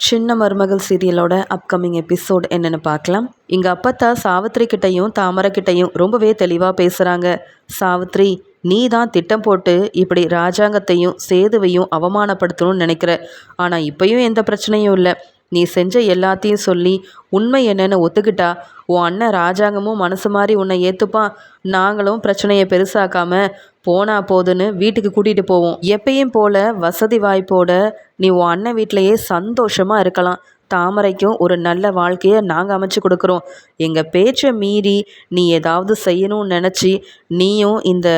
சின்ன மருமகள் சீரியலோட upcoming episode என்னென்னு பார்க்கலாம். இங்கே அப்பத்தா சாவித்ரி கிட்டையும் தாமரை கிட்டையும் ரொம்பவே தெளிவாக பேசுகிறாங்க. சாவித்ரி, நீ தான் திட்டம் போட்டு இப்படி ராஜாங்கத்தையும் சேதுவையும் அவமானப்படுத்தணும்னு நினைக்கிற. ஆனால் இப்பயும் எந்த பிரச்சனையும் இல்லை. நீ செஞ்ச எல்லாத்தையும் சொல்லி உண்மை என்னன்னு ஒத்துக்கிட்டா உன் அண்ணன் ராஜாங்கமும் மனசு மாதிரி உன்னை ஏற்றுப்பான். நாங்களும் பிரச்சனையை பெருசாக்காம போனா போதுன்னு வீட்டுக்கு கூட்டிகிட்டு போவோம். எப்பயும் போல வசதி வாய்ப்போட நீ உன் அண்ணன் வீட்டிலையே சந்தோஷமாக இருக்கலாம். தாமரைக்கும் ஒரு நல்ல வாழ்க்கையை நாங்கள் அமைச்சு கொடுக்குறோம். எங்கள் பேச்சை மீறி நீ ஏதாவது செய்யணும்னு நினச்சி நீயும் இந்த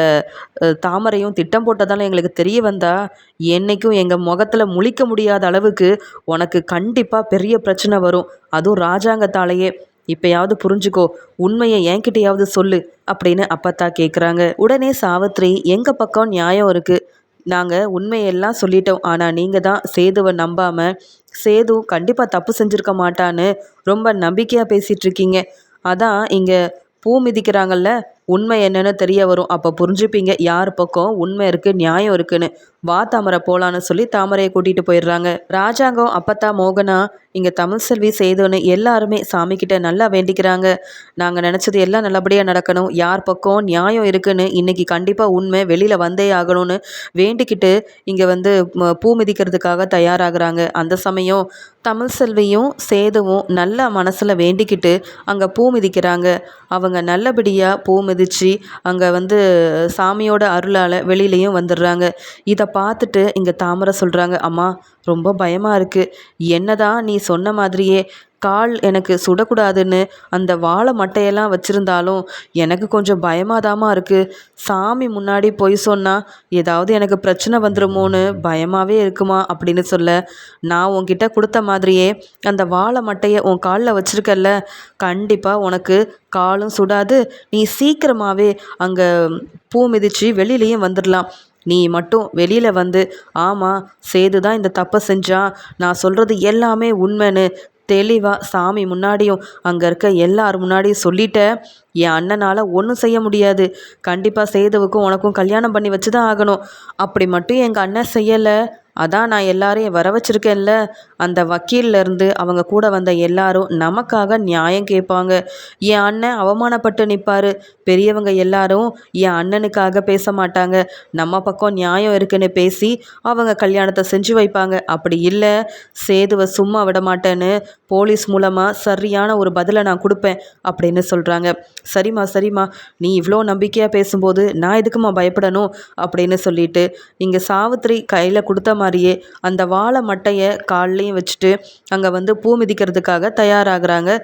தாமரையும் திட்டம் போட்டதால எங்களுக்கு தெரிய வந்தா என்றைக்கும் எங்கள் முகத்தில் முழிக்க முடியாத அளவுக்கு உனக்கு கண்டிப்பாக பெரிய பிரச்சனை வரும். அதுவும் ராஜாங்கத்தாலேயே. இப்போயாவது புரிஞ்சுக்கோ, உண்மையை என்கிட்டையாவது சொல்லு அப்படின்னு அப்பத்தா கேட்குறாங்க. உடனே சாவித்ரி, எங்கள் பக்கம் நியாயம் இருக்குது. நாங்கள் உண்மையெல்லாம் சொல்லிட்டோம். ஆனால் நீங்கள் தான் சேதுவை நம்பாமல் சேது கண்டிப்பாக தப்பு செஞ்சுருக்க மாட்டான்னு ரொம்ப நம்பிக்கையாக பேசிகிட்ருக்கீங்க. அதான் இங்கே பூ மிதிக்கிறாங்கல்ல, உண்மை என்னன்னு தெரிய வரும். அப்போ புரிஞ்சுப்பீங்க யார் பக்கம் உண்மை இருக்குது நியாயம் இருக்குன்னு. வா தாமரை போகலான்னு சொல்லி தாமரையை கூட்டிகிட்டு போயிடுறாங்க. ராஜாங்கம், அப்பத்தா, மோகனா, இங்கே தமிழ்செல்வி, சேதுன்னு எல்லாருமே சாமிக்கிட்ட நல்லா வேண்டிக்கிறாங்க. நாங்கள் நினச்சது எல்லாம் நல்லபடியாக நடக்கணும், யார் பக்கம் நியாயம் இருக்குன்னு இன்றைக்கி கண்டிப்பாக உண்மை வெளியில் வந்தே ஆகணும்னு வேண்டிக்கிட்டு இங்கே பூ மிதிக்கிறதுக்காக தயாராகிறாங்க. அந்த சமயம் தமிழ்செல்வியும் சேதுவும் நல்ல மனசில் வேண்டிக்கிட்டு அங்கே பூ மிதிக்கிறாங்க. அவங்க நல்லபடியாக பூ மிதித்து அங்கே சாமியோட அருளால் வெளியிலையும் வந்துடுறாங்க. இதை பார்த்துட்டு இங்கே தாமரை சொல்கிறாங்க, அம்மா ரொம்ப பயமாக இருக்குது. என்னதான் நீ சொன்ன மாதிரியே கால் எனக்கு சுடக்கூடாதுன்னு அந்த வாழை மட்டையெல்லாம் வச்சுருந்தாலும் எனக்கு கொஞ்சம் பயமாதாம்மா இருக்குது. சாமி முன்னாடி போய் சொன்னால் ஏதாவது எனக்கு பிரச்சனை வந்துடுமோன்னு பயமாகவே இருக்குமா அப்படின்னு சொல்ல, நான் உன்கிட்ட கொடுத்த மாதிரியே அந்த வாழை மட்டையை உன் காலில் வச்சுருக்கல்ல, கண்டிப்பாக உனக்கு காலும் சுடாது. நீ சீக்கிரமாகவே அங்கே பூ மிதித்து வெளியிலையும் வந்துடலாம். நீ மட்டும் வெளியில் ஆமாம் சேது தான் இந்த தப்பை செஞ்சான், நான் சொல்கிறது எல்லாமே உண்மைன்னு தெளிவாக சாமி முன்னாடியும் அங்கே இருக்க எல்லார் முன்னாடியும் சொல்லிட்ட, என் அண்ணனால் ஒன்றும் செய்ய முடியாது. கண்டிப்பாக சேதுவுக்கும் உனக்கும் கல்யாணம் பண்ணி வச்சு தான் ஆகணும். அப்படி மட்டும் எங்கள் அண்ணன் செய்யலை, அதான் நான் எல்லாரையும் வர வச்சுருக்கேன்ல. அந்த வக்கீல்லேருந்து அவங்க கூட வந்த எல்லாரும் நமக்காக நியாயம் கேட்பாங்க. என் அண்ணன் அவமானப்பட்டு நிற்பார். பெரியவங்க எல்லாரும் என் அண்ணனுக்காக பேச மாட்டாங்க, நம்ம பக்கம் நியாயம் இருக்குன்னு பேசி அவங்க கல்யாணத்தை செஞ்சு வைப்பாங்க. அப்படி இல்லை, சேதுவை சும்மா விட மாட்டேன்னு போலீஸ் மூலமாக சரியான ஒரு பதிலை நான் கொடுப்பேன் அப்படின்னு சொல்கிறாங்க. சரிம்மா சரிம்மா, நீ இவ்வளோ நம்பிக்கையாக பேசும்போது நான் எதுக்குமா பயப்படணும் அப்படின்னு சொல்லிட்டு இங்கே சாவித்ரி கையில் கொடுத்த மாதிரியே அந்த வாழை மட்டையை கால்லையும் வச்சுட்டு அங்கே பூ மிதிக்கிறதுக்காக தயாராகிறாங்க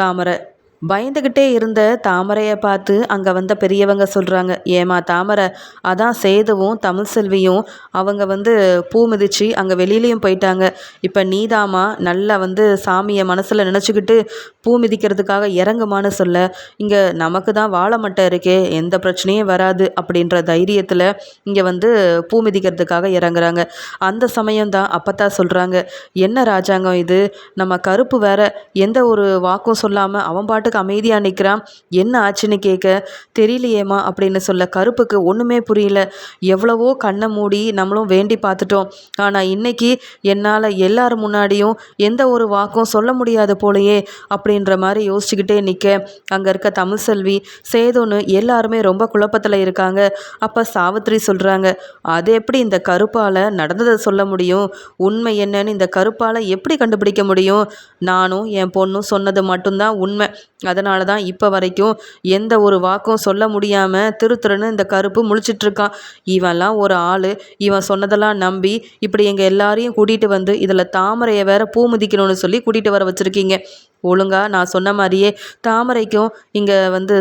தாமரை. பயந்துக்கிட்டே இருந்த தாமரையை பார்த்து அங்கே வந்த பெரியவங்க சொல்கிறாங்க, ஏமா தாமரை, அதான் சேதுவும் தமிழ்செல்வியும் அவங்க பூ மிதித்து அங்கே வெளியிலையும் போயிட்டாங்க. இப்போ நீதாமா நல்லா சாமியை மனசில் நினச்சிக்கிட்டு பூ மிதிக்கிறதுக்காக இறங்குமான்னு சொல்ல, இங்கே நமக்கு தான் வாழை மட்டை இருக்கே, எந்த பிரச்சனையும் வராது அப்படின்ற தைரியத்தில் இங்கே பூ மிதிக்கிறதுக்காக இறங்குறாங்க. அந்த சமயம்தான் அப்பத்தா சொல்கிறாங்க, என்ன ராஜாங்கம் இது, நம்ம கருப்பு வேற எந்த ஒரு வாக்கும் சொல்லாமல் அவன் பாட்டுக்கு அமைதியாக நிற்கிறான், என்ன ஆச்சுன்னு கேட்க, தெரியலையேம்மா அப்படின்னு சொல்ல, கருப்புக்கு ஒன்றுமே புரியல. எவ்வளவோ கண்ணை மூடி நம்மளும் வேண்டி பார்த்துட்டோம், ஆனால் இன்னைக்கு என்னால் எல்லார் முன்னாடியும் எந்த ஒரு வாக்கும் சொல்ல முடியாது போலையே அப்படின்ற மாதிரி யோசிச்சுக்கிட்டே நிற்க, அங்கே இருக்க தமிழ்செல்வி, சேதுன்னு எல்லாருமே ரொம்ப குழப்பத்தில் இருக்காங்க. அப்போ சாவித்ரி சொல்கிறாங்க, அது எப்படி இந்த கருப்பால் நடந்ததை சொல்ல முடியும், உண்மை என்னன்னு இந்த கருப்பால் எப்படி கண்டுபிடிக்க முடியும், நானும் என் பொண்ணும் சொன்னது மட்டும்தான் உண்மை, அதனால தான் இப்போ வரைக்கும் எந்த ஒரு வாக்கும் சொல்ல முடியாமல் திருன்னு இந்த கருப்பு முழிச்சிட்ருக்கான். இவன்லாம் ஒரு ஆள், இவன் சொன்னதெல்லாம் நம்பி இப்படி எங்கள் எல்லாரையும் கூட்டிகிட்டு இதில் தாமரையை வேற பூ மிதிக்கணும்னு சொல்லி கூட்டிகிட்டு வர வச்சுருக்கீங்க. ஒழுங்கா நான் சொன்ன மாதிரியே தாமரைக்கும் இங்கே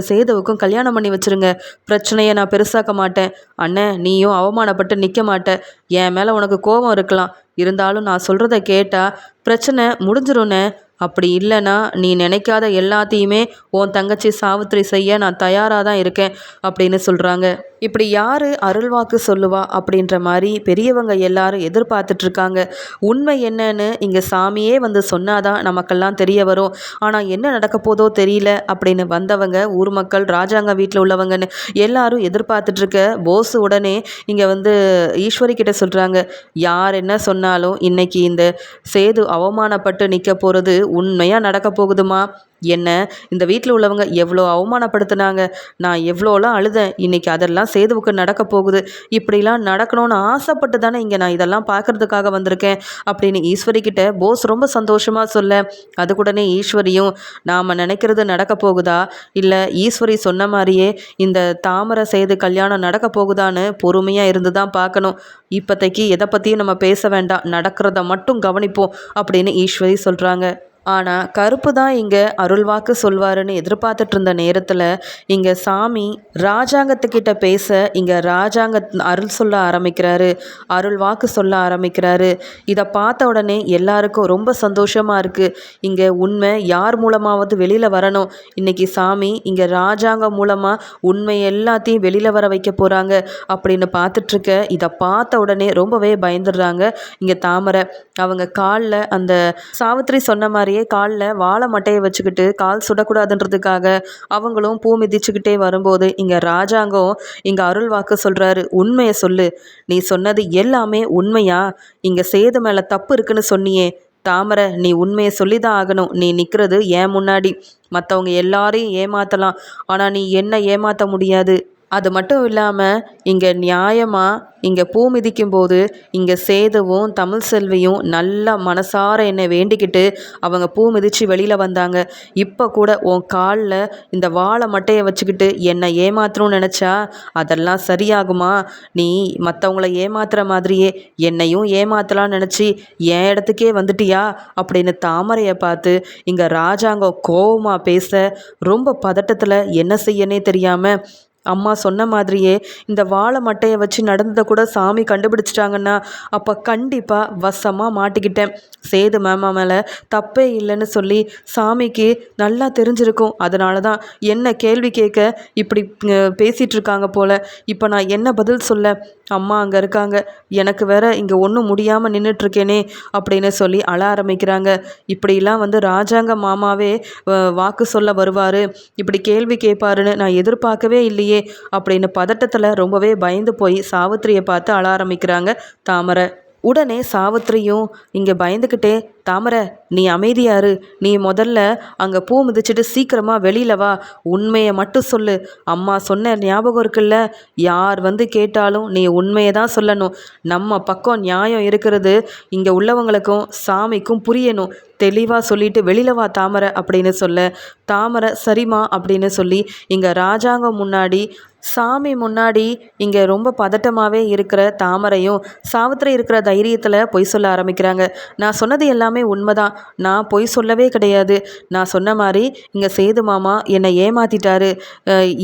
சேதுவுக்கும் கல்யாணம் பண்ணி வச்சுருங்க. பிரச்சனையை நான் பெருசாக்க மாட்டேன். அண்ணன், நீயும் அவமானப்பட்டு நிற்க மாட்டேன். என் மேலே உனக்கு கோபம் இருக்கலாம், இருந்தாலும் நான் சொல்கிறத கேட்டால் பிரச்சனை முடிஞ்சிரும்னே. அப்படி இல்லைன்னா நீ நினைக்காத எல்லாத்தையுமே உன் தங்கச்சி சாவித்திரி செய்ய நான் தயாராக தான் இருக்கேன் அப்படின்னு சொல்கிறாங்க. இப்படி யார் அருள்வாக்கு சொல்லுவா அப்படின்ற மாதிரி பெரியவங்க எல்லாரும் எதிர்பார்த்துட்ருக்காங்க. உண்மை என்னன்னு இங்கே சாமியே வந்து சொன்னாதான் நமக்கெல்லாம் தெரிய வரும். ஆனால் என்ன நடக்க போதோ தெரியல அப்படின்னு வந்தவங்க, ஊர் மக்கள், ராஜாங்க வீட்டில் உள்ளவங்கன்னு எல்லாரும் எதிர்பார்த்துட்ருக்க போஸ் உடனே இங்கே வந்து ஈஸ்வரி கிட்ட சொல்கிறாங்க, யார் என்ன சொன்னாலும் இன்னைக்கு இந்த சேது அவமானப்பட்டு நிற்க போகிறது உண்மையாக நடக்க போகுதுமா. என்ன இந்த வீட்டில் உள்ளவங்க எவ்வளோ அவமானப்படுத்தினாங்க, நான் எவ்வளோலாம் அழுதேன், இன்றைக்கி அதெல்லாம் சேதுவுக்கு நடக்க போகுது. இப்படிலாம் நடக்கணும்னு ஆசைப்பட்டு தானே இங்கே நான் இதெல்லாம் பார்க்குறதுக்காக வந்திருக்கேன் அப்படின்னு ஈஸ்வரி கிட்ட போஸ் ரொம்ப சந்தோஷமாக சொல்ல, அதுக்கூடனே ஈஸ்வரியும் நாம் நினைக்கிறது நடக்க போகுதா இல்லை ஈஸ்வரி சொன்ன மாதிரியே இந்த தாமரை சேது கல்யாணம் நடக்க போகுதான்னு பொறுமையாக இருந்து தான் பார்க்கணும். இப்போதைக்கு எதை பற்றியும் நம்ம பேச வேண்டாம், நடக்கிறத மட்டும் கவனிப்போம் அப்படின்னு ஈஸ்வரி சொல்கிறாங்க. ஆனால் கருப்பு தான் இங்கே அருள்வாக்கு சொல்வாருன்னு எதிர்பார்த்துட்டு இருந்த நேரத்தில் இங்கே சாமி ராஜாங்கத்துக்கிட்ட பேச இங்கே ராஜாங்க அருள் சொல்ல ஆரம்பிக்கிறாரு, அருள்வாக்கு சொல்ல ஆரம்பிக்கிறாரு. இதை பார்த்த உடனே எல்லாருக்கும் ரொம்ப சந்தோஷமாக இருக்குது. இங்கே உண்மை யார் மூலமாவது வெளியில் வரணும். இன்றைக்கி சாமி இங்கே ராஜாங்கம் மூலமாக உண்மை எல்லாத்தையும் வெளியில் வர வைக்க போகிறாங்க அப்படின்னு பார்த்துட்ருக்க. இதை பார்த்த உடனே ரொம்பவே பயந்துடுறாங்க இங்கே தாமரை. அவங்க காலில் அந்த சாவித்திரி சொன்ன மாதிரி காலில் வாழை மட்டையை வச்சுக்கிட்டு கால் சுடக்கூடாதுன்றதுக்காக அவங்களும் பூ மிதிச்சுக்கிட்டே வரும்போது இங்கே ராஜாங்கம் இங்கே அருள்வாக்கு சொல்கிறாரு, உண்மையை சொல்லு, நீ சொன்னது எல்லாமே உண்மையா? இங்கே சேது மேலே தப்பு இருக்குன்னு சொன்னியே தாமரை, நீ உண்மையை சொல்லி தான் ஆகணும். நீ நிற்கிறது ஏன் முன்னாடி. மற்றவங்க எல்லாரையும் ஏமாற்றலாம், ஆனால் நீ என்ன ஏமாற்ற முடியாது. அது மட்டும் இல்லாமல் இங்கே நியாயமாக இங்கே பூ மிதிக்கும்போது இங்கே சேதுவும் தமிழ் செல்வியும் நல்லா மனசார என்னை வேண்டிக்கிட்டு அவங்க பூ மிதித்து வெளியில் வந்தாங்க. இப்போ கூட உன் காலில் இந்த வாழை மட்டையை வச்சுக்கிட்டு என்னை ஏமாற்றணும்னு நினச்சா அதெல்லாம் சரியாகுமா? நீ மற்றவங்கள ஏமாத்துற மாதிரியே என்னையும் ஏமாற்றலான்னு நினச்சி என் இடத்துக்கே வந்துட்டியா அப்படின்னு தாமரையை பார்த்து இங்கே ராஜாங்கம் கோவமாக பேச ரொம்ப பதட்டத்தில் என்ன செய்யனே தெரியாமல், அம்மா சொன்ன மாதிரியே இந்த வாழை மட்டையை வச்சு நடந்ததை கூட சாமி கண்டுபிடிச்சிட்டாங்கன்னா அப்போ கண்டிப்பாக வசமாக மாட்டிக்கிட்டேன். சேது மேமா மேலே தப்பே இல்லைன்னு சொல்லி சாமிக்கு நல்லா தெரிஞ்சிருக்கும். அதனால தான் என்ன கேள்வி கேட்க இப்படி பேசிகிட்டு இருக்காங்க போல். இப்போ நான் என்ன பதில் சொல்ல? அம்மா அங்கே இருக்காங்க, எனக்கு வேற இங்கே ஒன்றும் முடியாமல் நின்றுட்டுருக்கேனே அப்படின்னு சொல்லி அழ ஆரம்பிக்கிறாங்க. இப்படிலாம் வந்து ராஜாங்க மாமாவே வாக்கு சொல்ல வருவார், இப்படி கேள்வி கேட்பாருன்னு நான் எதிர்பார்க்கவே இல்லையே அப்படின்னு பதட்டத்தில் ரொம்பவே பயந்து போய் சாவித்திரியை பார்த்து அழ ஆரம்பிக்கிறாங்க தாமரை. உடனே சாவித்திரியும் இங்கே பயந்துக்கிட்டே, தாமரை நீ அமைதியாரு, நீ முதல்ல அங்கே பூ மிதிச்சுட்டு சீக்கிரமாக வெளியில் வா, உண்மையை மட்டும் சொல்லு. அம்மா சொன்ன ஞாபகம் இருக்குல்ல, யார் வந்து கேட்டாலும் நீ உண்மையை தான் சொல்லணும். நம்ம பக்கம் நியாயம் இருக்கிறது இங்கே உள்ளவங்களுக்கும் சாமிக்கும் புரியணும். தெளிவாக சொல்லிட்டு வெளியில் வா தாமரை அப்படின்னு சொல்ல, தாமரை சரிம்மா அப்படின்னு சொல்லி இங்கே ராஜாங்கம் முன்னாடி சாமி முன்னாடி இங்கே ரொம்ப பதட்டமாகவே இருக்கிற தாமரையும் சாவித்திரி இருக்கிற தைரியத்தில் பொய் சொல்ல ஆரம்பிக்கிறாங்க. நான் சொன்னது எல்லாமே உண்மைதான், நான் பொய் சொல்லவே கிடையாது. நான் சொன்ன மாதிரி இங்கே சேது மாமா என்னை ஏமாற்றிட்டாரு.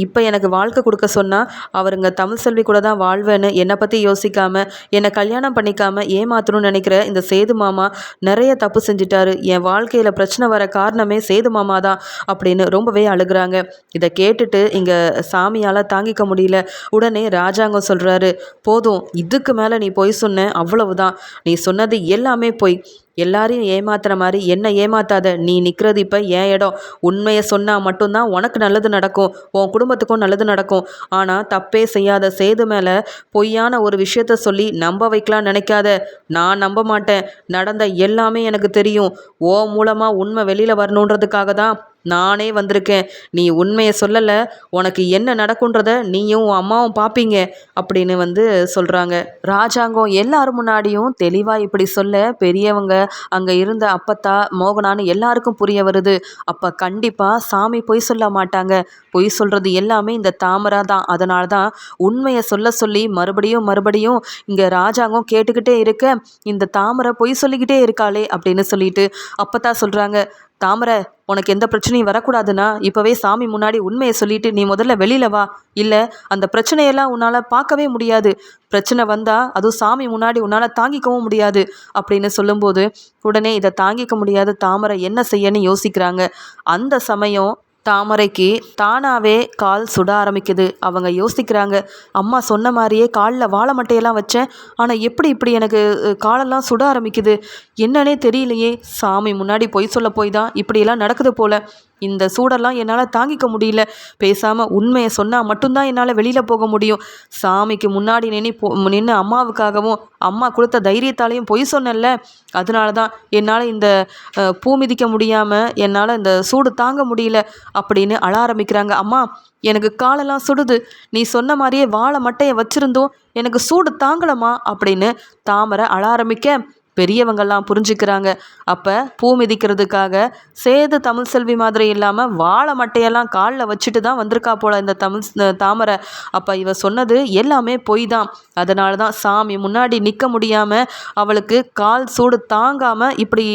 இப்போ எனக்கு வாழ்க்கை கொடுக்க சொன்னால் அவருங்க தமிழ் செல்வி கூட தான் வாழ்வேன்னு என்னை பற்றி யோசிக்காமல் என்னை கல்யாணம் பண்ணிக்காமல் ஏமாற்றணும்னு நினைக்கிற இந்த சேது மாமா நிறைய தப்பு செஞ்சிட்டாரு. என் வாழ்க்கையில் பிரச்சனை வர காரணமே சேது மாமா தான் அப்படின்னு ரொம்பவே அழுகிறாங்க. இதை கேட்டுட்டு இங்கே சாமியால் தாங்கிக்க முடியல. உடனே ராஜாங்கம் சொல்கிறாரு, போதும், இதுக்கு மேலே நீ பொய் சொன்ன, அவ்வளவுதான். நீ சொன்னது எல்லாமே பொய். எல்லாரையும் ஏமாத்துற மாதிரி என்ன ஏமாத்தாத. நீ நிற்கிறது இப்போ என் இடம். உண்மையை சொன்னால் மட்டும்தான் உனக்கு நல்லது நடக்கும், உன் குடும்பத்துக்கும் நல்லது நடக்கும். ஆனால் தப்பே செய்யாத சேது மேலே பொய்யான ஒரு விஷயத்த சொல்லி நம்ப வைக்கலாம் நினைக்காத. நான் நம்ப மாட்டேன். நடந்த எல்லாமே எனக்கு தெரியும். ஓ மூலமாக உண்மை வெளியில் வரணுன்றதுக்காக தான் நானே வந்திருக்கேன். நீ உண்மையை சொல்லலை, உனக்கு என்ன நடக்குன்றத நீயும் உன் அம்மாவும் பார்ப்பீங்க அப்படின்னு வந்து சொல்கிறாங்க. ராஜாங்கம் எல்லாரும் முன்னாடியும் தெளிவாக இப்படி சொல்ல பெரியவங்க அங்கே இருந்த அப்பத்தா மோகனான்னு எல்லாருக்கும் புரிய வருது. அப்போ கண்டிப்பாக சாமி பொய் சொல்ல மாட்டாங்க. பொய் சொல்கிறது எல்லாமே இந்த தாமரை தான். அதனால தான் உண்மையை சொல்ல சொல்லி மறுபடியும் மறுபடியும் இங்கே ராஜாங்கம் கேட்டுக்கிட்டே இருக்க, இந்த தாமரை பொய் சொல்லிக்கிட்டே இருக்காளே அப்படின்னு சொல்லிட்டு அப்பத்தா சொல்கிறாங்க, தாமரை, உனக்கு எந்த பிரச்சனையும் வரக்கூடாதுன்னா இப்போவே சாமி முன்னாடி உண்மையை சொல்லிட்டு நீ முதல்ல வெளியில வா. இல்லை அந்த பிரச்சனையெல்லாம் உன்னால் பார்க்கவே முடியாது. பிரச்சனை வந்தால் அதுவும் சாமி முன்னாடி உன்னால் தாங்கிக்கவும் முடியாது அப்படின்னு சொல்லும்போது உடனே இதை தாங்கிக்க முடியாத தாமரை என்ன செய்யன்னு யோசிக்கிறாங்க. அந்த சமயம் தாமரைக்கு தானாகவே கால் சுட ஆரம்பிக்குது. அவங்க யோசிக்கிறாங்க, அம்மா சொன்ன மாதிரியே காலில் வாழை மட்டையெல்லாம் வச்சேன், ஆனால் எப்படி இப்படி எனக்கு காலெல்லாம் சுட ஆரம்பிக்குது, என்னன்னே தெரியலையே. சாமி முன்னாடி பொய் சொல்ல போய் தான் இப்படியெல்லாம் நடக்குது போல. இந்த சூடெல்லாம் என்னால் தாங்கிக்க முடியல. பேசாமல் உண்மையை சொன்னால் மட்டும்தான் என்னால் வெளியில் போக முடியும். சாமிக்கு முன்னாடி நின்று அம்மாவுக்காகவும் அம்மா கொடுத்த தைரியத்தாலையும் பொய் சொன்னேன்ல, அதனால தான் என்னால் இந்த பூ மிதிக்க முடியாமல் என்னால் இந்த சூடு தாங்க முடியல அப்படின்னு அழ ஆரம்பிக்கிறாங்க. அம்மா, எனக்கு காலெல்லாம் சுடுது. நீ சொன்ன மாதிரியே வாழை மட்டையை வச்சுருந்தோம், எனக்கு சூடு தாங்கலம்மா அப்படின்னு தாமரை அழ ஆரம்பிக்க பெரியவங்கள்லாம் புரிஞ்சுக்கிறாங்க. அப்போ பூ மிதிக்கிறதுக்காக சேது தமிழ் செல்வி மாதிரி இல்லாமல் வாழை மட்டையெல்லாம் காலில் வச்சுட்டு தான் வந்திருக்கா போல் இந்த தாமரை. அப்போ இவ சொன்னது எல்லாமே பொய் தான். அதனால தான் சாமி முன்னாடி நிற்க முடியாமல் அவளுக்கு கால் சூடு தாங்காமல் இப்படி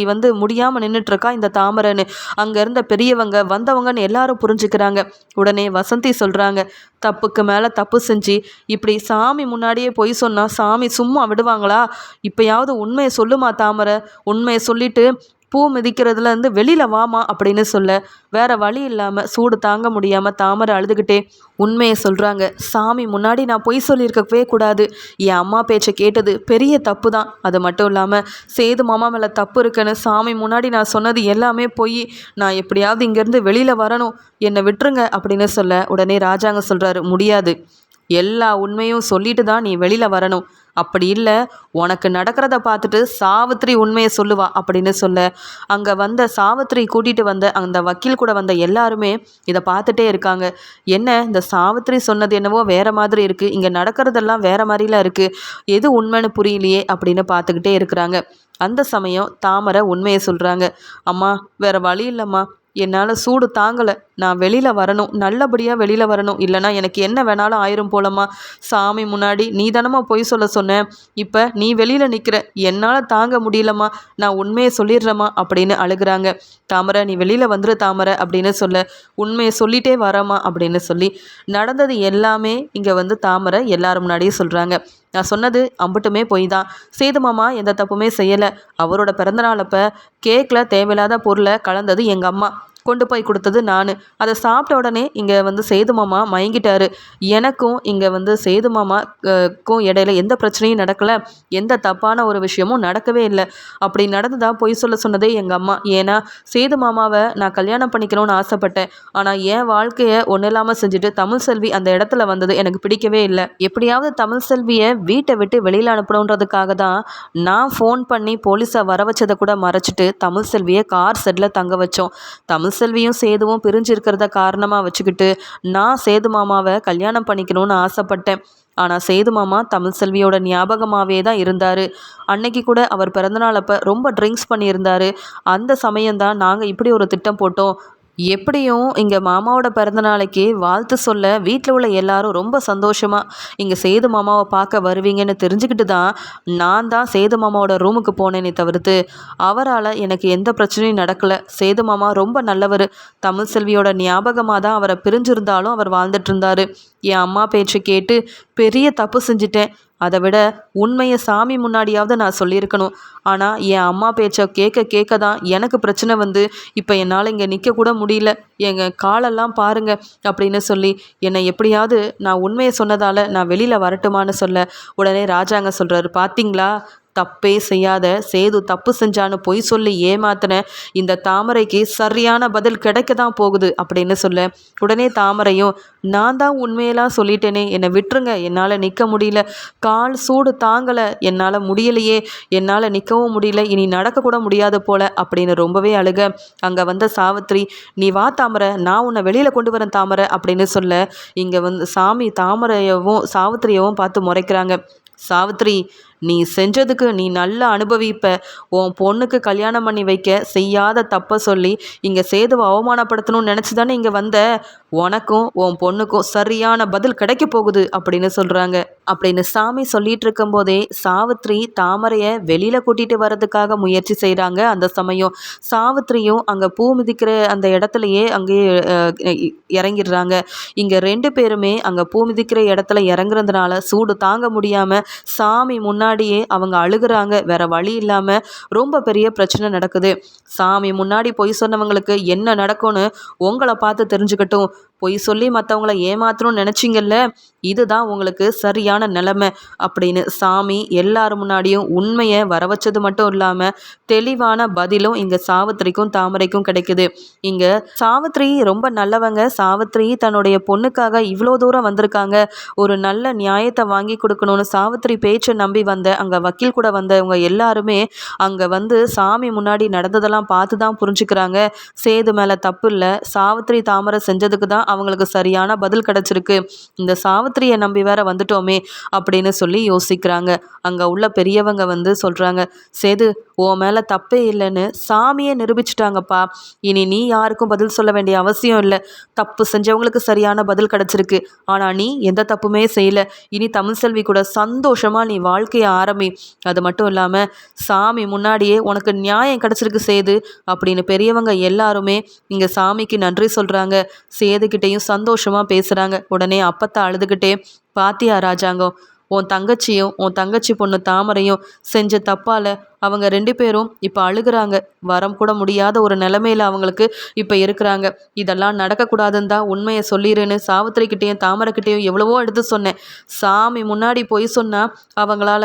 முடியாமல் நின்றுட்டுருக்கா இந்த தாமரைன்னு அங்கே இருந்த பெரியவங்க வந்தவங்கன்னு எல்லாரும் புரிஞ்சுக்கிறாங்க. உடனே வசந்தி சொல்கிறாங்க, தப்புக்கு மேலே தப்பு செஞ்சு இப்படி சாமி முன்னாடியே பொய் சொன்னால் சாமி சும்மா விடுவாங்களா? இப்போயாவது உண்மையை சொல்லுமா தாமரை, உண்மையை சொல்லிட்டு பூ மிதிக்கிறதுலேருந்து வெளியில் வாமா அப்படின்னு சொல்ல வேற வழி இல்லாமல் சூடு தாங்க முடியாமல் தாமரை அழுதுகிட்டே உண்மையை சொல்கிறாங்க. சாமி முன்னாடி நான் பொய் சொல்லியிருக்கவே கூடாது. என் அம்மா பேச்சை கேட்டது பெரிய தப்பு தான். அது மட்டும் இல்லாமல் சேது மாமா மேலே தப்பு இருக்குன்னு சாமி முன்னாடி நான் சொன்னது எல்லாமே பொய். நான் எப்படியாவது இங்கேருந்து வெளியில் வரணும், என்னை விட்டுருங்க அப்படின்னு சொல்ல உடனே ராஜாங்க சொல்கிறாரு, முடியாது, எல்லா உண்மையும் சொல்லிட்டு தான் நீ வெளியில் வரணும். அப்படி இல்லை உனக்கு நடக்கிறத பார்த்துட்டு சாவித்திரி உண்மையை சொல்லுவா அப்படின்னு சொல்ல அங்கே வந்த சாவித்திரி கூட்டிகிட்டு வந்த அந்த வக்கீல் கூட வந்த எல்லாருமே இதை பார்த்துட்டே இருக்காங்க. என்ன இந்த சாவித்திரி சொன்னது என்னவோ வேறு மாதிரி இருக்குது, இங்கே நடக்கிறதெல்லாம் வேறு மாதிரிலாம் இருக்குது, எது உண்மைன்னு புரியலையே அப்படின்னு பார்த்துக்கிட்டே இருக்கிறாங்க. அந்த சமயம் தாமரை உண்மையை சொல்கிறாங்க. அம்மா, வேறு வழி இல்லைம்மா, என்னால் சூடு தாங்கலை, நான் வெளியில் வரணும், நல்லபடியாக வெளியில் வரணும், இல்லைனா எனக்கு என்ன வேணாலும் ஆயிரும் போலம்மா. சாமி முன்னாடி நீ தானம்மா பொய் சொல்ல சொன்னேன், இப்போ நீ வெளியில் நிற்கிற, என்னால் தாங்க முடியலம்மா, நான் உண்மையை சொல்லிடுறேம்மா அப்படின்னு அழுகிறாங்க. தாமரை, நீ வெளியில் வந்துரு தாமரை அப்படின்னு சொல்ல உண்மையை சொல்லிட்டே வரம்மா அப்படின்னு சொல்லி நடந்தது எல்லாமே இங்கே தாமரை எல்லாரும் முன்னாடியே சொல்கிறாங்க. நான் சொன்னது அம்புட்டுமே பொய் தான். சேது மாமா எந்த தப்புமே செய்யலை. அவரோட பிறந்தநாளப்போ கேக்கில் தேவையில்லாத பொருளை கலந்தது எங்கள் அம்மா, கொண்டு போய் கொடுத்தது நான். அதை சாப்பிட்ட உடனே இங்கே சேது மாமா மயங்கிட்டாரு. எனக்கும் இங்கே சேது மாமாக்கும் இடையில எந்த பிரச்சனையும் நடக்கலை, எந்த தப்பான ஒரு விஷயமும் நடக்கவே இல்லை. அப்படி நடந்ததா பொய் சொல்ல சொன்னதே எங்கள் அம்மா. ஏன்னா சேது மாமாவை நான் கல்யாணம் பண்ணிக்கணும்னு ஆசைப்பட்டேன். ஆனால் என் வாழ்க்கையை ஒன்றும் இல்லாமல் செஞ்சுட்டு தமிழ் செல்வி அந்த இடத்துல வந்தது எனக்கு பிடிக்கவே இல்லை. எப்படியாவது தமிழ் செல்வியை வீட்டை விட்டு வெளியில் அனுப்பணுன்றதுக்காக தான் நான் ஃபோன் பண்ணி போலீஸை வர வச்சதை கூட மறைச்சிட்டு தமிழ் செல்வியை கார் செட்டில் தங்க வச்சோம். தமிழ் செல்வியும் சேதுவும் பிரிஞ்சு இருக்கிறத காரணமாக வச்சுக்கிட்டு நான் சேது மாமாவை கல்யாணம் பண்ணிக்கணும்னு ஆசைப்பட்டேன். ஆனால் சேது மாமா தமிழ் செல்வியோட ஞாபகமாகவே தான் இருந்தார். அன்னைக்கு கூட அவர் பிறந்தநாளப்போ ரொம்ப ட்ரிங்க்ஸ் பண்ணியிருந்தார். அந்த சமயம்தான் நாங்கள் இப்படி ஒரு திட்டம் போட்டோம். எப்படியும் இங்கே மாமாவோட பிறந்தநாளைக்கு வாழ்த்து சொல்ல வீட்டில் உள்ள எல்லாரும் ரொம்ப சந்தோஷமாக இங்கே சேது மாமாவை பார்க்க வருவீங்கன்னு தெரிஞ்சுக்கிட்டு தான் நான் தான் சேது மாமாவோட ரூமுக்கு போனேனே தவிர்த்து அவரால் எனக்கு எந்த பிரச்சனையும் நடக்கலை. சேது மாமா ரொம்ப நல்லவர். தமிழ் செல்வியோட ஞாபகமாக தான் அவரை பிரிஞ்சிருந்தாலும் அவர் வாழ்ந்துட்டு இருந்தார். என் அம்மா பேச்சு கேட்டு பெரிய தப்பு செஞ்சிட்டேன். அதை விட உண்மையை சாமி முன்னாடியாவது நான் சொல்லியிருக்கணும். ஆனால் என் அம்மா பேச்சை கேட்க தான் எனக்கு பிரச்சனை இப்போ என்னால் இங்கே நிற்கக்கூட முடியல, எங்கள் காலெல்லாம் பாருங்க அப்படின்னு சொல்லி என்னை எப்படியாவது நான் உண்மையை சொன்னதால் நான் வெளியில் வரட்டுமான்னு சொல்ல உடனே ராஜாங்க சொல்கிறாரு, பார்த்தீங்களா, தப்பே செய்யாத சேது தப்பு செஞ்சான்னு பொய் சொல்லி ஏமாத்தின இந்த தாமரைக்கு சரியான பதில் கிடைக்க தான் போகுது அப்படின்னு சொல்ல உடனே தாமரையும், நான் தான் உண்மையெல்லாம் சொல்லிட்டேனே, என்னை விட்டுருங்க, என்னால் நிற்க முடியல, கால் சூடு தாங்கலை, என்னால் முடியலையே, என்னால் நிற்கவும் முடியல, இனி நடக்கக்கூட முடியாது போல அப்படின்னு ரொம்பவே அழுக அங்கே வந்த சாவித்திரி, நீ வா தாமரை, நான் உன்னை வெளியில் கொண்டு வரேன் தாமரை அப்படின்னு சொல்ல இங்கே சாமி தாமரையவும் சாவித்திரியவும் பார்த்து முறைக்கிறாங்க. சாவித்திரி, நீ செஞ்சதுக்கு நீ நல்லா அனுபவிப்ப. உன் பொண்ணுக்கு கல்யாணம் பண்ணி வைக்க செய்யாத தப்பை சொல்லி இங்கே சேதுவை அவமானப்படுத்தணும்னு நினச்சி தானே இங்கே வந்த. உனக்கும் உன் பொண்ணுக்கும் சரியான பதில் கிடைக்க போகுது அப்படின்னு சொல்கிறாங்க. அப்படின்னு சாமி சொல்லிட்டு இருக்கும்போதே சாவித்ரி தாமரையை வெளியில் கூட்டிகிட்டு வர்றதுக்காக முயற்சி செய்கிறாங்க. அந்த சமயம் சாவித்ரியும் அங்கே பூ மிதிக்கிற அந்த இடத்துலையே அங்கேயே இறங்கிடுறாங்க. இங்கே 2 பேருமே அங்கே பூ மிதிக்கிற இடத்துல இறங்குறதுனால சூடு தாங்க முடியாமல் சாமி முன்னாடியே அவங்க அழுகுறாங்க. வேற வழி இல்லாமல் ரொம்ப பெரிய பிரச்சனை நடக்குது. சாமி முன்னாடி பொய் சொன்னவங்களுக்கு என்ன நடக்கும்னு உங்களை பார்த்து தெரிஞ்சுக்கட்டும். பொய் சொல்லி மற்றவங்கள ஏமாத்தணும்னு நினச்சிங்கல்ல, இதுதான் உங்களுக்கு சரியான நிலைமை அப்படின்னு சாமி எல்லாரும் முன்னாடியும் உண்மையை வர வச்சது மட்டும் இல்லாமல் தெளிவான பதிலும் இங்கே சாவித்திரிக்கும் தாமரைக்கும் கிடைக்குது. இங்கே சாவித்ரி ரொம்ப நல்லவங்க. சாவித்ரி தன்னுடைய பொண்ணுக்காக இவ்வளோ தூரம் வந்திருக்காங்க. ஒரு நல்ல நியாயத்தை வாங்கி கொடுக்கணும்னு சாவித்ரி பேச்சை நம்பி வந்த அங்கே வக்கீல் கூட வந்தவங்க எல்லாருமே அங்கே வந்து சாமி முன்னாடி நடந்ததெல்லாம் பார்த்து தான் புரிஞ்சுக்கிறாங்க. சேது மேலே தப்பு இல்லை, சாவித்ரி தாமரை செஞ்சதுக்கு தான் அவங்களுக்கு சரியான பதில் கிடச்சிருக்கு. இந்த சாவித்திரியை நம்பி வேற வந்துட்டோமே அப்படின்னு சொல்லி யோசிக்கிறாங்க. அங்கே உள்ள பெரியவங்க வந்து சொல்கிறாங்க, சேது உன் மேலே தப்பே இல்லைன்னு சாமியை நிரூபிச்சிட்டாங்கப்பா. இனி நீ யாருக்கும் பதில் சொல்ல வேண்டிய அவசியம் இல்லை. தப்பு செஞ்சவங்களுக்கு சரியான பதில் கிடச்சிருக்கு. ஆனால் நீ எந்த தப்புமே செய்யலை. இனி தமிழ்செல்வி கூட சந்தோஷமாக நீ வாழ்க்கையை ஆரம்பி. அது மட்டும் இல்லாமல் சாமி முன்னாடியே உனக்கு நியாயம் கிடச்சிருக்கு சேது அப்படின்னு பெரியவங்க எல்லாருமே இங்கே சாமிக்கு நன்றி சொல்கிறாங்க. சேதுக்கிட்டேயும் சந்தோஷமாக பேசுகிறாங்க. உடனே அப்பத்தா அழுதுகிட்டே, பாத்தியா ராஜாங்கம், உன் தங்கச்சியும் உன் தங்கச்சி பொண்ணு தாமரையும் செஞ்ச தப்பால் அவங்க 2 பேரும் இப்போ அழுகிறாங்க. வரம் கூட முடியாத ஒரு நிலைமையில் அவங்களுக்கு இப்போ இருக்கிறாங்க. இதெல்லாம் நடக்கக்கூடாதுன்னு தான் உண்மையை சொல்லிடுன்னு சாவித்திரிக்கிட்டேயும் தாமரைக்கிட்டேயும் எவ்வளவோ எடுத்து சொன்னேன். சாமி முன்னாடி போய் சொன்னால் அவங்களால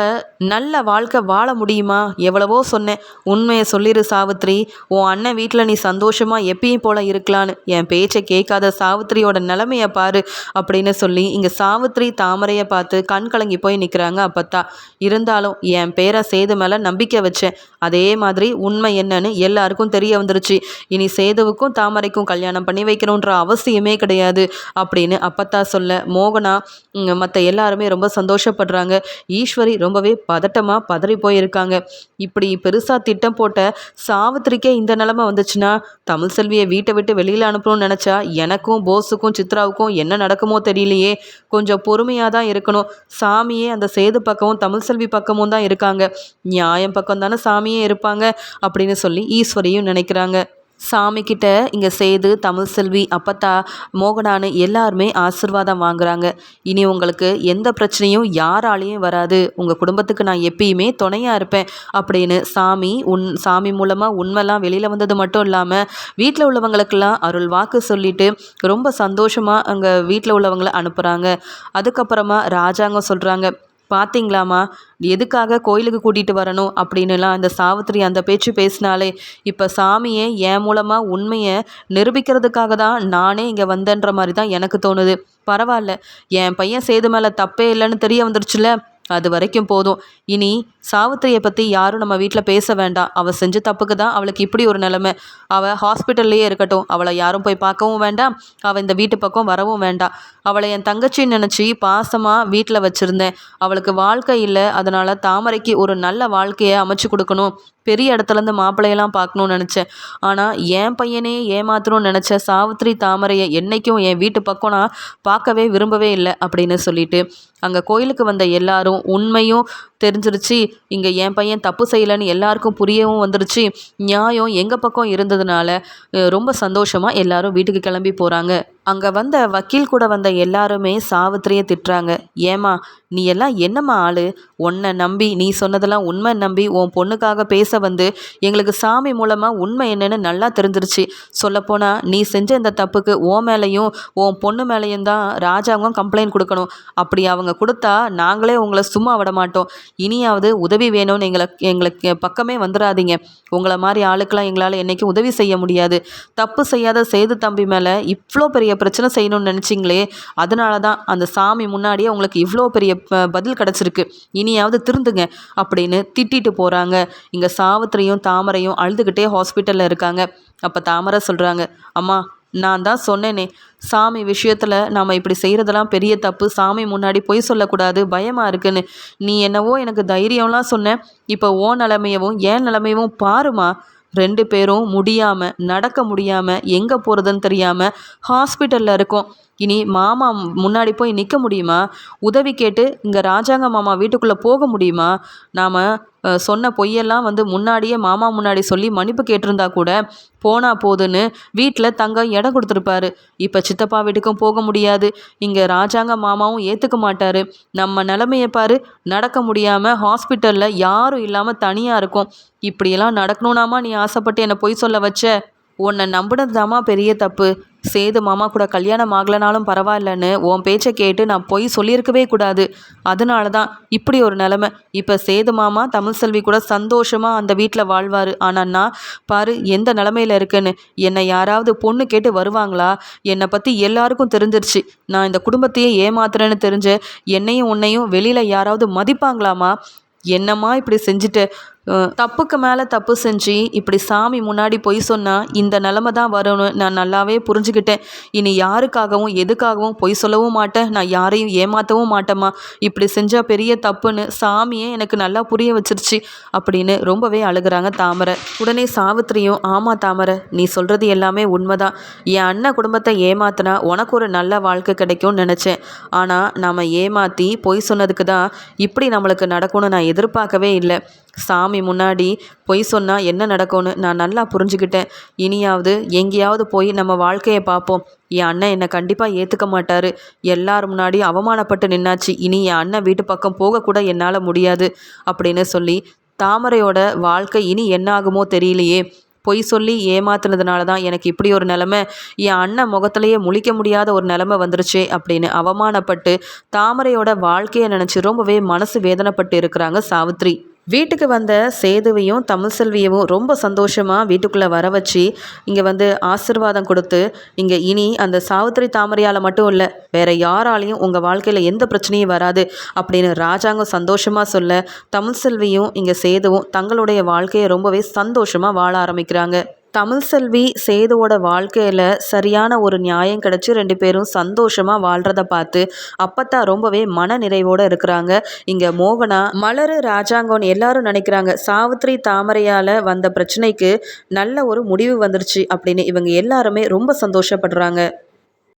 நல்ல வாழ்க்கை வாழ முடியுமா? எவ்வளவோ சொன்னேன். உண்மையை சொல்லிடு சாவித்ரி. உன் அண்ணன் வீட்டில் நீ சந்தோஷமாக எப்பயும் போல இருக்கலான்னு. என் பேச்சை கேட்காத சாவித்திரியோட நிலைமையை பாரு அப்படின்னு சொல்லி இங்கே சாவித்ரி தாமரையை பார்த்து கண் கலங்கி போய் நிற்கிறாங்க அப்பத்தா. இருந்தாலும் என் பேரை சேது மேலே நம்பிக்கை வச்சேன். அதே மாதிரி உண்மை என்னன்னு எல்லாருக்கும் தெரிய வந்துருச்சு. இனி சேதுவுக்கும் தாமரைக்கும் கல்யாணம் பண்ணி வைக்கணுன்ற அவசியமே கிடையாது அப்படின்னு அப்பத்தா சொல்ல மோகனா மற்ற எல்லாருமே ரொம்ப சந்தோஷப்படுறாங்க. ஈஸ்வரி ரொம்பவே பதட்டமாக பதறி போயிருக்காங்க. இப்படி பெருசாக திட்டம் போட்ட சாவித்திரிக்கே இந்த நிலைமை வந்துச்சுன்னா தமிழ்செல்வியை வீட்டை விட்டு வெளியில் அனுப்பணும்னு நினச்சா எனக்கும் போஸுக்கும் சித்ராவுக்கும் என்ன நடக்குமோ தெரியலையே. கொஞ்சம் பொறுமையாக தான் இருக்கணும். சாமியே அந்த சேது பக்கமும் தமிழ்செல்வி பக்கமும் தான் இருக்காங்க. நியாயம் பக்கம் தானே சாமியே இருப்பாங்க அப்படின்னு சொல்லி ஈஸ்வரியும் நினைக்கிறாங்க. சாமிக்கிட்ட இங்கே சேது தமிழ்செல்வி அப்பத்தா மோகனான்னு எல்லாருமே ஆசீர்வாதம் வாங்குறாங்க. இனி உங்களுக்கு எந்த பிரச்சனையும் யாராலையும் வராது. உங்கள் குடும்பத்துக்கு நான் எப்பயுமே துணையாக இருப்பேன் அப்படின்னு சாமி மூலமாக உண்மைலாம் வெளியில் வந்தது மட்டும் இல்லாமல் வீட்டில் உள்ளவங்களுக்கெல்லாம் அருள் வாக்கு சொல்லிட்டு ரொம்ப சந்தோஷமாக அங்கே வீட்டில் உள்ளவங்களை அனுப்புகிறாங்க. அதுக்கப்புறமா ராஜாங்கம் சொல்கிறாங்க, பார்த்தீங்களாம்மா எதுக்காக கோயிலுக்கு கூட்டிகிட்டு வரணும் அப்படின்னுலாம் இந்த சாவித்திரி அந்த பேச்சு பேசினாலே இப்போ சாமியே என் மூலமாக உண்மையை நிரூபிக்கிறதுக்காக தான் நானே இங்கே வந்தேன்ற மாதிரி தான் எனக்கு தோணுது. பரவாயில்ல, என் பையன் சேது மேலே தப்பே இல்லைன்னு தெரிய வந்துருச்சுல, அது வரைக்கும் போதும். இனி சாவித்திரியை பற்றி யாரும் நம்ம வீட்டில் பேச வேண்டாம். அவள் செஞ்ச தப்புக்கு தான் அவளுக்கு இப்படி ஒரு நிலைமை. அவள் ஹாஸ்பிட்டல்லையே இருக்கட்டும். அவளை யாரும் போய் பார்க்கவும் வேண்டாம். அவள் இந்த வீட்டு பக்கம் வரவும் வேண்டாம். அவளை என் தங்கச்சின்னு நினச்சி பாசமாக வீட்டில் வச்சுருந்தேன். அவளுக்கு வாழ்க்கை இல்லை. அதனால் தாமரைக்கு ஒரு நல்ல வாழ்க்கையை அமைச்சு கொடுக்கணும், பெரிய இடத்துலேருந்து மாப்பிள்ளையெல்லாம் பார்க்கணும்னு நினச்சேன். ஆனால் என் பையனே ஏமாத்தணும்னு நினச்ச சாவித்திரி தாமரையை என்றைக்கும் என் வீட்டு பக்கம் நான் பார்க்கவே விரும்பவே இல்லை அப்படின்னு சொல்லிட்டு அங்கே கோயிலுக்கு வந்த எல்லாரும் உண்மையும் தெரிஞ்சிருச்சு. இங்கே என் பையன் தப்பு செய்யலைன்னு எல்லாருக்கும் புரியவும் வந்துருச்சு. நியாயம் எங்கள் பக்கம் இருந்ததுனால ரொம்ப சந்தோஷமாக எல்லாரும் வீட்டுக்கு கிளம்பி போகிறாங்க. அங்கே வந்த வக்கீல் கூட வந்த எல்லாருமே சாவித்திரியை திட்டுறாங்க. ஏமா நீ எல்லாம் என்னம்மா ஆளு? உன்னை நம்பி நீ சொன்னதெல்லாம் உண்மை நம்பி உன் பொண்ணுக்காக பேச வந்து எங்களுக்கு சாமி மூலமாக உண்மை என்னன்னு நல்லா தெரிஞ்சிருச்சு. சொல்லப்போனால் நீ செஞ்ச இந்த தப்புக்கு உன் மேலேயும் உன் பொண்ணு மேலேயும் தான் ராஜாங்கம் கம்ப்ளைண்ட் கொடுக்கணும். அப்படி அவங்க கொடுத்தா நாங்களே உங்களை சும்மா விட மாட்டோம். இனியாவது உதவி வேணும்னு எங்களுக்கு பக்கமே வந்துடாதீங்க. உங்களை மாதிரி ஆளுக்கெல்லாம் எங்களால் என்றைக்கும் உதவி செய்ய முடியாது. தப்பு செய்யாத சேது தம்பி மேலே இவ்வளோ பெரிய பிரச்சனை செய்யணும்னு நினச்சிங்களே, அதனால தான் அந்த சாமி முன்னாடியே உங்களுக்கு இவ்வளோ பெரிய பதில் கிடச்சிருக்கு. இனியாவது திருந்துங்க அப்படின்னு திட்டிட்டு போகிறாங்க. இங்கே சாவித்திரியும் தாமரையும் அழுதுகிட்டே ஹாஸ்பிட்டலில் இருக்காங்க. அப்போ தாமரை சொல்கிறாங்க, அம்மா நான் தான் சொன்னேனே, சாமி விஷயத்தில் நாம் இப்படி செய்கிறதெல்லாம் பெரிய தப்பு. சாமி முன்னாடி பொய் சொல்லக்கூடாது, பயமாக இருக்குன்னு. நீ என்னவோ எனக்கு தைரியம்லாம் சொன்ன. இப்போ ஓ நிலைமையவும் என் நிலைமையவும் பாருமா. 2 பேரும் முடியாமல் நடக்க முடியாமல் எங்கே போகிறதுன்னு தெரியாமல் ஹாஸ்பிட்டலில் இருக்கோம். இனி மாமா முன்னாடி போய் நிற்க முடியுமா? உதவி கேட்டு இங்கே ராஜாங்க மாமா வீட்டுக்குள்ளே போக முடியுமா? நாம் சொன்ன பொய்யெல்லாம் முன்னாடியே மாமா முன்னாடி சொல்லி மன்னிப்பு கேட்டிருந்தா கூட போனா போதுன்னு வீட்டில் தங்க இடம் கொடுத்துருப்பாரு. இப்போ சித்தப்பா வீட்டுக்கும் போக முடியாது. இங்கே ராஜாங்க மாமாவும் ஏற்றுக்க மாட்டார். நம்ம நிலமையை பாரு, நடக்க முடியாமல் ஹாஸ்பிட்டலில் யாரும் இல்லாமல் தனியாக இருக்கும். இப்படியெல்லாம் நடக்கணும்னாமா நீ ஆசைப்பட்டு என்னை பொய் சொல்ல வச்ச? உன்னை நம்பினது தாம்மா பெரிய தப்பு. சேது மாமா கூட கல்யாணம் ஆகலைனாலும் பரவாயில்லன்னு உன் பேச்சை கேட்டு நான் பொய் சொல்லியிருக்கவே கூடாது. அதனால தான் இப்படி ஒரு நிலமை. இப்போ சேது மாமா தமிழ்செல்வி கூட சந்தோஷமாக அந்த வீட்டில் வாழ்வார். ஆனால் நான் பாரு எந்த நிலமையில இருக்குன்னு. என்னை யாராவது பொண்ணு கேட்டு வருவாங்களா? என்னை பற்றி எல்லாருக்கும் தெரிஞ்சிருச்சு. நான் இந்த குடும்பத்தையே ஏமாத்துறேன்னு தெரிஞ்ச என்னையும் உன்னையும் வெளியில் யாராவது மதிப்பாங்களாமா? என்னம்மா இப்படி செஞ்சுட்டு தப்புக்கு மேலே தப்பு செஞ்சு இப்படி சாமி முன்னாடி பொய் சொன்னால் இந்த நிலமை தான் வரும்னு நான் நல்லாவே புரிஞ்சுக்கிட்டேன். இனி யாருக்காகவும் எதுக்காகவும் பொய் சொல்லவும் மாட்டேன். நான் யாரையும் ஏமாற்றவும் மாட்டேம்மா. இப்படி செஞ்சால் பெரிய தப்புன்னு சாமியே எனக்கு நல்லா புரிய வச்சிருச்சு அப்படின்னு ரொம்பவே அழுகிறாங்க தாமரை. உடனே சாவித்திரியும், ஆமாம் தாமரை, நீ சொல்கிறது எல்லாமே உண்மைதான். என் அண்ணன் குடும்பத்தை ஏமாத்தினா உனக்கு ஒரு நல்ல வாழ்க்கை கிடைக்கும்னு நினச்சேன். ஆனால் நாம் ஏமாற்றி பொய் சொன்னதுக்கு தான் இப்படி நம்மளுக்கு நடக்கும்னு நான் எதிர்பார்க்கவே இல்லை. சாமி முன்னாடி பொய் சொன்னால் என்ன நடக்கும்னு நான் நல்லா புரிஞ்சுக்கிட்டேன். இனியாவது எங்கேயாவது போய் நம்ம வாழ்க்கையை பார்ப்போம். என் அண்ணன் என்னை கண்டிப்பாக ஏற்றுக்க மாட்டார். எல்லாரும் முன்னாடியும் அவமானப்பட்டு நின்னாச்சு. இனி என் அண்ணன் வீட்டு பக்கம் போகக்கூட என்னால் முடியாது அப்படின்னு சொல்லி தாமரையோட வாழ்க்கை இனி என்ன ஆகுமோ தெரியலையே. பொய் சொல்லி ஏமாத்துனதுனால தான் எனக்கு இப்படி ஒரு நிலமை, என் அண்ணன் முகத்திலேயே முழிக்க முடியாத ஒரு நிலமை வந்துருச்சே அப்படின்னு அவமானப்பட்டு தாமரையோட வாழ்க்கையை நினச்சி ரொம்பவே மனசு வேதனைப்பட்டு இருக்கிறாங்க சாவித்ரி. வீட்டுக்கு வந்த சேதுவையும் தமிழ்செல்வியவும் ரொம்ப சந்தோஷமாக வீட்டுக்குள்ளே வர வச்சு இங்கே ஆசிர்வாதம் கொடுத்து, இங்கே இனி அந்த சாவித்திரி தாமரையால் மட்டும் இல்லை, வேறு யாராலையும் உங்கள் வாழ்க்கையில் எந்த பிரச்சனையும் வராது அப்படின்னு ராஜாங்கம் சந்தோஷமாக சொல்ல, தமிழ்செல்வியும் இங்கே சேதுவும் தங்களுடைய வாழ்க்கையை ரொம்பவே சந்தோஷமாக வாழ ஆரம்பிக்கிறாங்க. தமிழ்செல்வி சேதுவோட வாழ்க்கையில் சரியான ஒரு நியாயம் கிடச்சி 2 பேரும் சந்தோஷமாக வாழ்கிறத பார்த்து அப்பத்தா ரொம்பவே மன நிறைவோடு இருக்கிறாங்க. இங்கே மோகனா, மலரு, ராஜாங்கோன்னு எல்லாரும் நினைக்கிறாங்க சாவித்திரி தாமரையால் வந்த பிரச்சனைக்கு நல்ல ஒரு முடிவு வந்துருச்சு அப்படின்னு. இவங்க எல்லாருமே ரொம்ப சந்தோஷப்படுறாங்க.